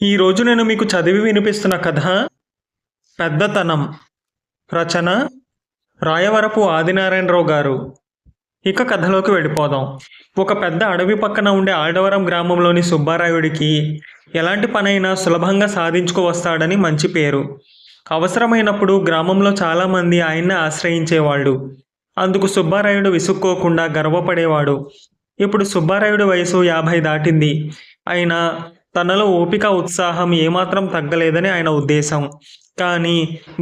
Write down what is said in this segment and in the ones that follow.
ఈరోజు నేను మీకు చదివి వినిపిస్తున్న కథ పెద్దతనం. రచన రాయవరపు ఆదినారాయణరావు గారు. ఇక కథలోకి వెళ్ళిపోదాం. ఒక పెద్ద అడవి పక్కన ఉండే ఆడవరం గ్రామంలోని సుబ్బారాయుడికి ఎలాంటి పనైనా సులభంగా సాధించుకువస్తాడని మంచి పేరు. అవసరమైనప్పుడు గ్రామంలో చాలామంది ఆయన్ని ఆశ్రయించేవాళ్ళు. అందుకు సుబ్బారాయుడు విసుక్కోకుండా గర్వపడేవాడు. ఇప్పుడు సుబ్బారాయుడి వయసు 50 దాటింది. అయినా తనలో ఓపిక ఉత్సాహం ఏమాత్రం తగ్గలేదని ఆయన ఉద్దేశం. కానీ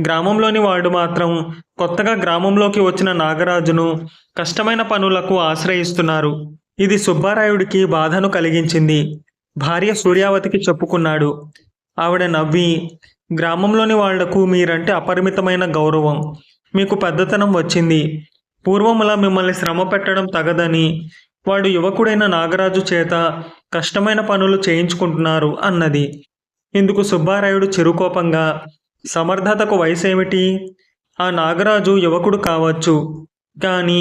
గ్రామంలోని వాడు మాత్రం కొత్తగా గ్రామంలోకి వచ్చిన నాగరాజును కష్టమైన పనులకు ఆశ్రయిస్తున్నారు. ఇది సుబ్బారాయుడికి బాధను కలిగించింది. భార్య సూర్యావతికి చెప్పుకున్నాడు. ఆవిడ నవ్వి, గ్రామంలోని వాళ్లకు మీరంటే అపరిమితమైన గౌరవం. మీకు పెద్దతనం వచ్చింది. పూర్వములా మిమ్మల్ని శ్రమ పెట్టడం తగదని వాడు యువకుడైన నాగరాజు చేత కష్టమైన పనులు చేయించుకుంటున్నారు అన్నది. ఇందుకు సుబ్బారాయుడు చిరుకోపంగా, సమర్థతకు వయసేమిటి? ఆ నాగరాజు యువకుడు కావచ్చు, కానీ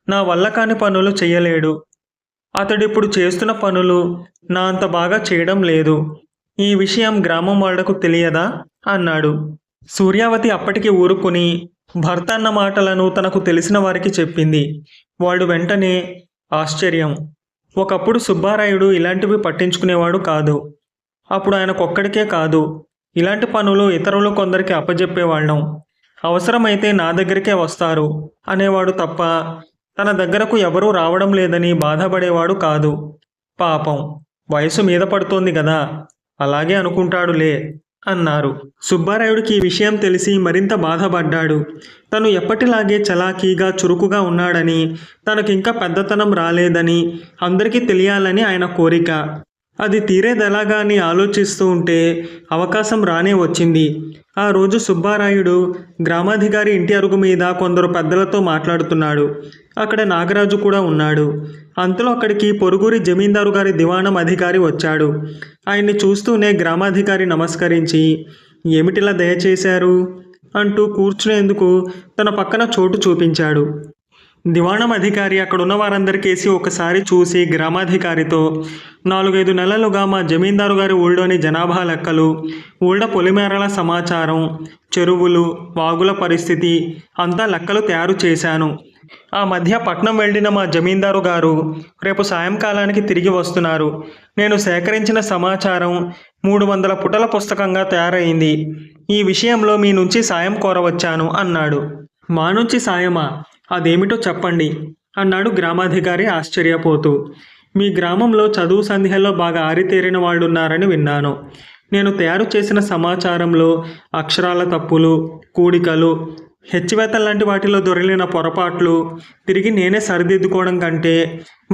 నా వల్ల కాని పనులు చెయ్యలేడు. అతడిప్పుడు చేస్తున్న పనులు నా అంత బాగా చేయడం లేదు. ఈ విషయం గ్రామం వాళ్లకు తెలియదా అన్నాడు. సూర్యావతి అప్పటికి ఊరుకుని భర్త అన్న మాటలను తనకు తెలిసిన వారికి చెప్పింది. వాడు వెంటనే ఆశ్చర్యం. ఒకప్పుడు సుబ్బారాయుడు ఇలాంటివి పట్టించుకునేవాడు కాదు. అప్పుడు ఆయనకొక్కడికే కాదు, ఇలాంటి పనులు ఇతరులు కొందరికి అప్పజెప్పేవాళ్ళం. అవసరమైతే నా దగ్గరికే వస్తారు అనేవాడు తప్ప తన దగ్గరకు ఎవరూ రావడం లేదని బాధపడేవాడు కాదు. పాపం, వయసు మీద పడుతోంది కదా, అలాగే అనుకుంటాడులే అన్నారు. సుబ్బారాయుడికి ఈ విషయం తెలిసి మరింత బాధపడ్డాడు. తను ఎప్పటిలాగే చలాకీగా చురుకుగా ఉన్నాడని, తనకింకా పెద్దతనం రాలేదని అందరికీ తెలియాలని ఆయన కోరిక. అది తీరేదెలాగా అని ఆలోచిస్తూ ఉంటే అవకాశం రానే వచ్చింది. ఆ రోజు సుబ్బారాయుడు గ్రామాధికారి ఇంటి అరుగు మీద కొందరు పెద్దలతో మాట్లాడుతున్నాడు. అక్కడ నాగరాజు కూడా ఉన్నాడు. అంతలో అక్కడికి పొరుగురి జమీందారు గారి దివాణం అధికారి వచ్చాడు. ఆయన్ని చూస్తూనే గ్రామాధికారి నమస్కరించి, ఏమిటిలా దయచేశారు అంటూ కూర్చునేందుకు తన పక్కన చోటు చూపించాడు. దివాణం అధికారి అక్కడున్న వారందరికేసి ఒకసారి చూసి గ్రామాధికారితో, 4-5 నెలలుగా మా జమీందారు గారి ఊళ్ళోని జనాభా లెక్కలు, ఊళ్ళ పొలిమేరల సమాచారం, చెరువులు, వాగుల పరిస్థితి అంతా లెక్కలు తయారు చేశాను. ఆ మధ్య పట్నం వెళ్ళిన మా జమీందారు గారు రేపు సాయంకాలానికి తిరిగి వస్తున్నారు. నేను సేకరించిన సమాచారం 300 పుటల పుస్తకంగా తయారైంది. ఈ విషయంలో మీ నుంచి సాయం కోరవచ్చాను అన్నాడు. మా నుంచి సాయమా? అదేమిటో చెప్పండి అన్నాడు గ్రామాధికారి ఆశ్చర్యపోతూ. మీ గ్రామంలో చదువు సంధ్యలో బాగా ఆరితేరిన వాళ్ళున్నారని విన్నాను. నేను తయారు చేసిన సమాచారంలో అక్షరాల తప్పులు, కూడికలు, హెచ్చివేతల లాంటి వాటిలో దొరికిన పొరపాట్లు తిరిగి నేనే సరిదిద్దుకోవడం కంటే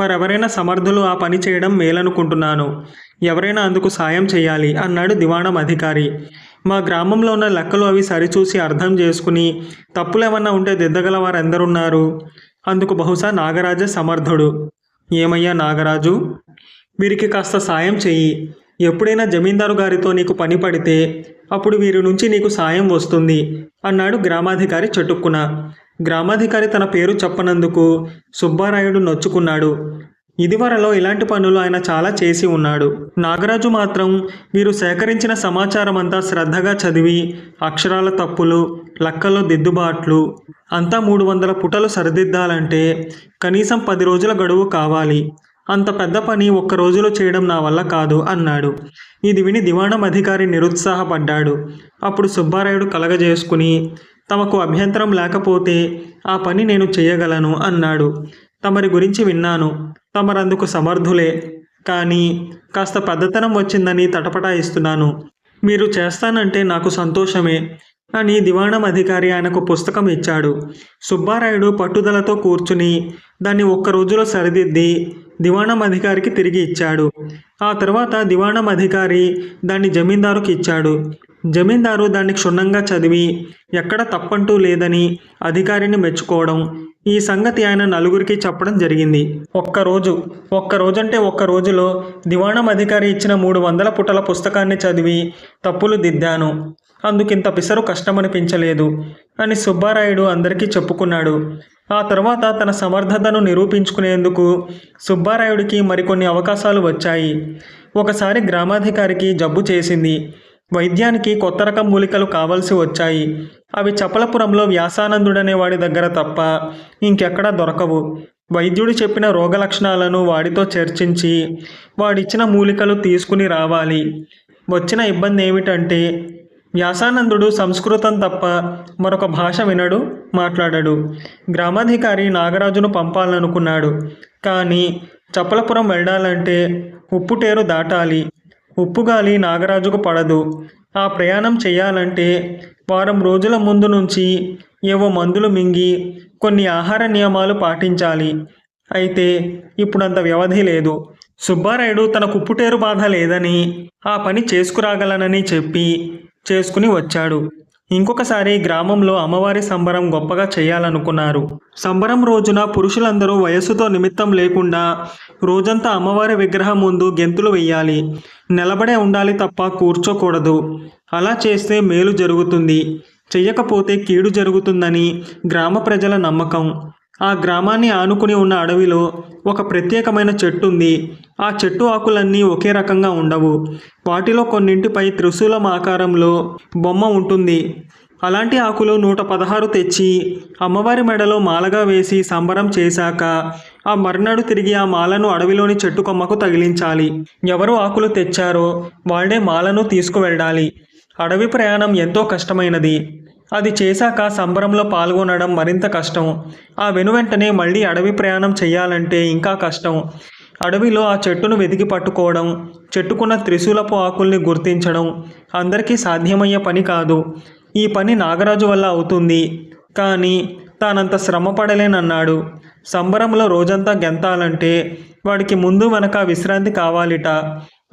మరెవరైనా సమర్థులు ఆ పని చేయడం మేలనుకుంటున్నాను. ఎవరైనా అందుకు సాయం చేయాలి అన్నాడు దివాణం అధికారి. మా గ్రామంలో ఉన్న లెక్కలు అవి సరిచూసి అర్థం చేసుకుని తప్పులేమన్నా ఉంటే దిద్దగల వారు ఎందరున్నారు? అందుకు బహుశా నాగరాజే సమర్థుడు. ఏమయ్యా నాగరాజు, వీరికి కాస్త సాయం చెయ్యి. ఎప్పుడైనా జమీందారు గారితో నీకు పని పడితే అప్పుడు వీరి నుంచి నీకు సాయం వస్తుంది అన్నాడు గ్రామాధికారి చటుక్కున. గ్రామాధికారి తన పేరు చెప్పనందుకు సుబ్బారాయుడు నొచ్చుకున్నాడు. ఇదివరలో ఇలాంటి పనులు ఆయన చాలా చేసి ఉన్నాడు. నాగరాజు మాత్రం వీరు సేకరించిన సమాచారం అంతా శ్రద్ధగా చదివి అక్షరాల తప్పులు, లెక్కల్లో దిద్దుబాట్లు అంతా 300 పుటలు సరిదిద్దాలంటే కనీసం 10 రోజుల గడువు కావాలి. అంత పెద్ద పని ఒక్క రోజులో చేయడం నా వల్ల కాదు అన్నాడు. ఇది విని దివాణం అధికారి నిరుత్సాహపడ్డాడు. అప్పుడు సుబ్బారాయుడు కలగజేసుకుని, తమకు అభ్యంతరం లేకపోతే ఆ పని నేను చేయగలను అన్నాడు. తమరి గురించి విన్నాను, తమరందుకు సమర్థులే. కానీ కాస్త పెద్దతనం వచ్చిందని తటపటాయిస్తున్నాను. మీరు చేస్తానంటే నాకు సంతోషమే అని దివాణం అధికారి ఆయనకు పుస్తకం ఇచ్చాడు. సుబ్బారాయుడు పట్టుదలతో కూర్చుని దాన్ని ఒక్క రోజులో సరిదిద్ది దివాణం అధికారికి తిరిగి ఇచ్చాడు. ఆ తర్వాత దివాణం అధికారి దాన్ని జమీందారుకి ఇచ్చాడు. జమీందారు దాన్ని క్షుణ్ణంగా చదివి ఎక్కడ తప్పంటూ లేదని అధికారిని మెచ్చుకోవడం, ఈ సంగతి ఆయన నలుగురికి చెప్పడం జరిగింది. ఒక్క రోజులో దివాణం అధికారి ఇచ్చిన 300 పుటల పుస్తకాన్ని చదివి తప్పులు దిద్దాను. అందుకింత పిసరు కష్టమనిపించలేదు అని సుబ్బారాయుడు అందరికీ చెప్పుకున్నాడు. ఆ తర్వాత తన సమర్థతను నిరూపించుకునేందుకు సుబ్బారాయుడికి మరికొన్ని అవకాశాలు వచ్చాయి. ఒకసారి గ్రామాధికారికి జబ్బు చేసింది. వైద్యానికి కొత్త రకం మూలికలు కావలసి వచ్చాయి. అవి చపలపురంలో వ్యాసానందుడనే వాడి దగ్గర తప్ప ఇంకెక్కడా దొరకవు. వైద్యుడు చెప్పిన రోగ లక్షణాలను వాడితో చర్చించి వాడిచ్చిన మూలికలు తీసుకుని రావాలి. వచ్చిన ఇబ్బంది ఏమిటంటే వ్యాసానందుడు సంస్కృతం తప్ప మరొక భాష వినడు, మాట్లాడడు. గ్రామాధికారి నాగరాజును పంపాలనుకున్నాడు. కానీ చపలపురం వెళ్ళాలంటే ఉప్పుటేరు దాటాలి. ఉప్పుగాలి నాగరాజుకు పడదు. ఆ ప్రయాణం చేయాలంటే వారం రోజుల ముందు నుంచి ఏవో మందులు మింగి కొన్ని ఆహార నియమాలు పాటించాలి. అయితే ఇప్పుడంత వ్యవధి లేదు. సుబ్బారాయుడు తనకు ఉప్పుటేరు బాధ లేదని, ఆ పని చేసుకురాగలనని చెప్పి చేసుకుని వచ్చాడు. ఇంకొకసారి గ్రామంలో అమ్మవారి సంబరం గొప్పగా చేయాలనుకున్నారు. సంబరం రోజున పురుషులందరూ వయస్సుతో నిమిత్తం లేకుండా రోజంతా అమ్మవారి విగ్రహం ముందు గెంతులు వెయ్యాలి. నిలబడే ఉండాలి తప్ప కూర్చోకూడదు. అలా చేస్తే మేలు జరుగుతుంది, చెయ్యకపోతే కీడు జరుగుతుందని గ్రామ ప్రజల నమ్మకం. ఆ గ్రామాన్ని ఆనుకుని ఉన్న అడవిలో ఒక ప్రత్యేకమైన చెట్టు ఉంది. ఆ చెట్టు ఆకులన్నీ ఒకే రకంగా ఉండవు. వాటిలో కొన్నింటిపై త్రిశూలం ఆకారంలో బొమ్మ ఉంటుంది. అలాంటి ఆకులు 116 తెచ్చి అమ్మవారి మెడలో మాలగా వేసి సంబరం చేశాక ఆ మర్నాడు తిరిగి ఆ మాలను అడవిలోని చెట్టు కొమ్మకు తగిలించాలి. ఎవరు ఆకులు తెచ్చారో వాళ్ళే మాలను తీసుకువెళ్ళాలి. అడవి ప్రయాణం ఎంతో కష్టమైనది. అది చేశాక సంబరంలో పాల్గొనడం మరింత కష్టం. ఆ వెనువెంటనే మళ్ళీ అడవి ప్రయాణం చేయాలంటే ఇంకా కష్టం. అడవిలో ఆ చెట్టును వెతికి పట్టుకోవడం, చెట్టుకున్న త్రిశూలపు ఆకుల్ని గుర్తించడం అందరికీ సాధ్యమయ్యే పని కాదు. ఈ పని నాగరాజు వల్ల అవుతుంది, కానీ తానంత శ్రమ పడలేనన్నాడు. సంబరంలో రోజంతా గెంతాలంటే వాడికి ముందు వెనక విశ్రాంతి కావాలిట.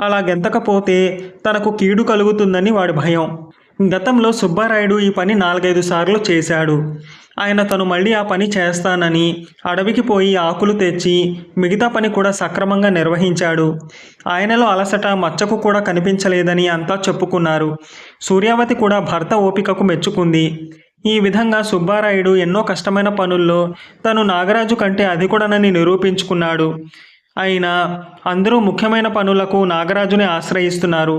అలా గెంతకపోతే తనకు కీడు కలుగుతుందని వాడి భయం. గతంలో సుబ్బారాయుడు ఈ పని 4-5 సార్లు చేశాడు. ఆయన తను మళ్ళీ ఆ పని చేస్తానని అడవికి పోయి ఆకులు తెచ్చి మిగతా పని కూడా సక్రమంగా నిర్వహించాడు. ఆయనలో అలసట మచ్చకు కూడా కనిపించలేదని అంతా చెప్పుకున్నారు. సూర్యావతి కూడా భర్త ఓపికకు మెచ్చుకుంది. ఈ విధంగా సుబ్బారాయుడు ఎన్నో కష్టమైన పనుల్లో తను నాగరాజు కంటే అధికుడనని నిరూపించుకున్నాడు. అయినా అందరూ ముఖ్యమైన పనులకు నాగరాజుని ఆశ్రయిస్తున్నారు.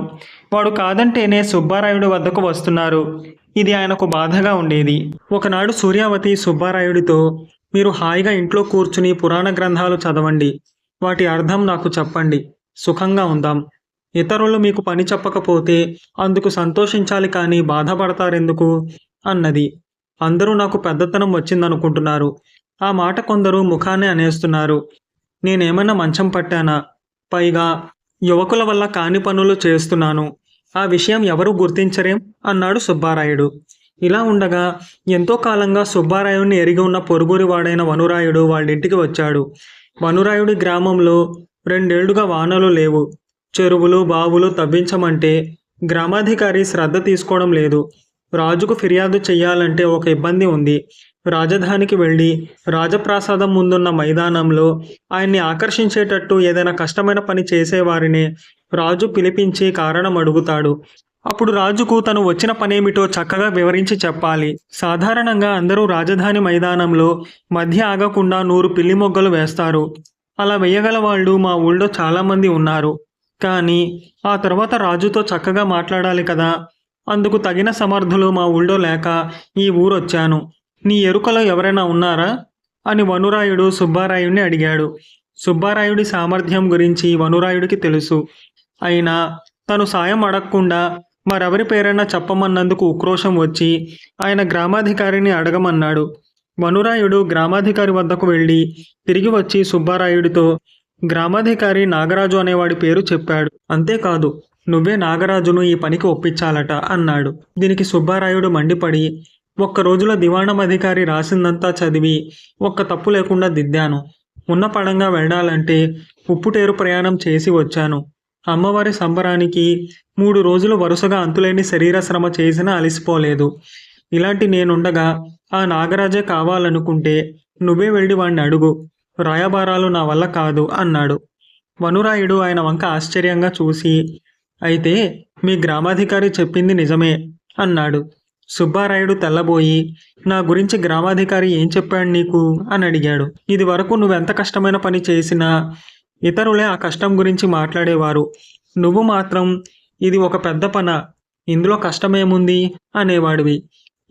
వాడు కాదంటేనే సుబ్బారాయుడు వద్దకు వస్తున్నారు. ఇది ఆయనకు బాధగా ఉండేది. ఒకనాడు సూర్యావతి సుబ్బారాయుడితో, మీరు హాయిగా ఇంట్లో కూర్చుని పురాణ గ్రంథాలు చదవండి, వాటి అర్థం నాకు చెప్పండి, సుఖంగా ఉందాం. ఇతరులు మీకు పని చెప్పకపోతే అందుకు సంతోషించాలి కానీ బాధపడతారెందుకు అన్నది. అందరూ నాకు పెద్దతనం వచ్చిందనుకుంటున్నారు. ఆ మాట కొందరు ముఖానే అనేస్తున్నారు. నేనేమన్నా మంచం పట్టానా? పైగా యువకుల వల్ల కాని పనులు చేస్తున్నాను. ఆ విషయం ఎవరు గుర్తించరేం అన్నాడు సుబ్బారాయుడు. ఇలా ఉండగా ఎంతో కాలంగా సుబ్బారాయుడిని ఎరిగి ఉన్న పొరుగురి వాడైన వనురాయుడు వాళ్ళింటికి వచ్చాడు. వనురాయుడి గ్రామంలో 2 ఏళ్లుగా వానలు లేవు. చెరువులు బావులు తవ్వించమంటే గ్రామాధికారి శ్రద్ధ తీసుకోవడం లేదు. రాజుకు ఫిర్యాదు చెయ్యాలంటే ఒక ఇబ్బంది ఉంది. రాజధానికి వెళ్ళి రాజప్రాసాదం ముందున్న మైదానంలో ఆయన్ని ఆకర్షించేటట్టు ఏదైనా కష్టమైన పని చేసేవారినే రాజు పిలిపించి కారణం అడుగుతాడు. అప్పుడు రాజుకు తను వచ్చిన పనేమిటో చక్కగా వివరించి చెప్పాలి. సాధారణంగా అందరూ రాజధాని మైదానంలో మధ్య ఆగకుండా 100 పిల్లి మొగ్గలు వేస్తారు. అలా వేయగల వాళ్ళు మా ఊళ్ళో చాలామంది ఉన్నారు. కానీ ఆ తర్వాత రాజుతో చక్కగా మాట్లాడాలి కదా. అందుకు తగిన సమర్థులు మా ఊళ్ళో లేక ఈ ఊరొచ్చాను. నీ ఎరుకలో ఎవరైనా ఉన్నారా అని వనురాయుడు సుబ్బారాయుడిని అడిగాడు. సుబ్బారాయుడి సామర్థ్యం గురించి వనురాయుడికి తెలుసు. అయినా తను సాయం అడగకుండా మరెవరి పేరైనా చెప్పమన్నందుకు ఉక్రోషం వచ్చి ఆయన గ్రామాధికారిని అడగమన్నాడు. వనురాయుడు గ్రామాధికారి వద్దకు వెళ్ళి తిరిగి వచ్చి సుబ్బారాయుడితో గ్రామాధికారి నాగరాజు అనేవాడి పేరు చెప్పాడు. అంతేకాదు, నువ్వే నాగరాజును ఈ పనికి ఒప్పించాలట అన్నాడు. దీనికి సుబ్బారాయుడు మండిపడి, ఒక్క రోజులో దివాణం అధికారి రాసిందంతా చదివి ఒక్క తప్పు లేకుండా దిద్దాను. ఉన్న పడంగా వెళ్ళాలంటే ఉప్పుటేరు ప్రయాణం చేసి వచ్చాను. అమ్మవారి సంబరానికి 3 రోజులు వరుసగా అంతులేని శరీర శ్రమ చేసినా అలసిపోలేదు. ఇలాంటి నేనుండగా ఆ నాగరాజే కావాలనుకుంటే నువ్వే వెళ్ళి వాణ్ణి అడుగు. రాయబారాలు నా వల్ల కాదు అన్నాడు. వనురాయుడు ఆయన వంక ఆశ్చర్యంగా చూసి, అయితే మీ గ్రామాధికారి చెప్పింది నిజమే అన్నాడు. సుబ్బారాయుడు తెల్లబోయి, నా గురించి గ్రామాధికారి ఏం చెప్పాడు నీకు అని అడిగాడు. ఇది వరకు నువ్వెంత కష్టమైన పని చేసినా ఇతరులే ఆ కష్టం గురించి మాట్లాడేవారు. నువ్వు మాత్రం ఇది ఒక పెద్ద పన, ఇందులో కష్టమేముంది అనేవాడివి.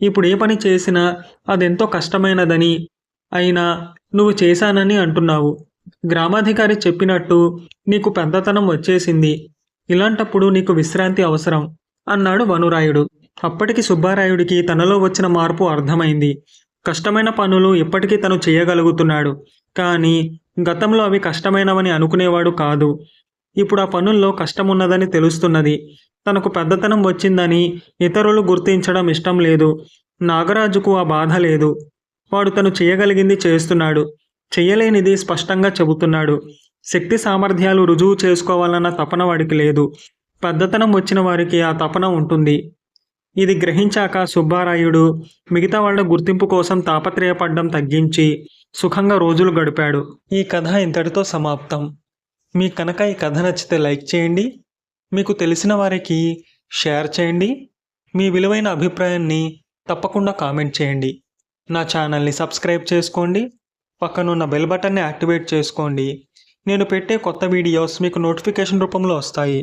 ఇప్పుడు ఏ పని చేసినా అదెంతో కష్టమైనదని, అయినా నువ్వు చేశానని అంటున్నావు. గ్రామాధికారి చెప్పినట్టు నీకు పెద్దతనం వచ్చేసింది. ఇలాంటప్పుడు నీకు విశ్రాంతి అవసరం అన్నాడు వనురాయుడు. అప్పటికి సుబ్బారాయుడికి తనలో వచ్చిన మార్పు అర్థమైంది. కష్టమైన పనులు ఇప్పటికీ తను చేయగలుగుతున్నాడు. కానీ గతంలో అవి కష్టమైనవని అనుకునేవాడు కాదు. ఇప్పుడు ఆ పనుల్లో కష్టమున్నదని తెలుస్తున్నది. తనకు పెద్దతనం వచ్చిందని ఇతరులు గుర్తించడం ఇష్టం లేదు. నాగరాజుకు ఆ బాధ లేదు. వాడు తను చేయగలిగింది చేస్తున్నాడు. చెయ్యలేనిది స్పష్టంగా చెబుతున్నాడు. శక్తి సామర్థ్యాలు రుజువు చేసుకోవాలన్న తపన వాడికి లేదు. పెద్దతనం వచ్చిన వారికి ఆ తపన ఉంటుంది. ఇది గ్రహించాక సుబ్బారాయుడు మిగతా వాళ్ళ గుర్తింపు కోసం తాపత్రయపడ్డం తగ్గించి సుఖంగా రోజులు గడిపాడు. ఈ కథ ఇంతటితో సమాప్తం. మీకు కనుక ఈ కథ నచ్చితే లైక్ చేయండి. మీకు తెలిసిన వారికి షేర్ చేయండి. మీ విలువైన అభిప్రాయాన్ని తప్పకుండా కామెంట్ చేయండి. నా ఛానల్ని సబ్స్క్రైబ్ చేసుకోండి. పక్కనున్న బెల్ బటన్ని యాక్టివేట్ చేసుకోండి. నేను పెట్టే కొత్త వీడియోస్ మీకు నోటిఫికేషన్ రూపంలో వస్తాయి.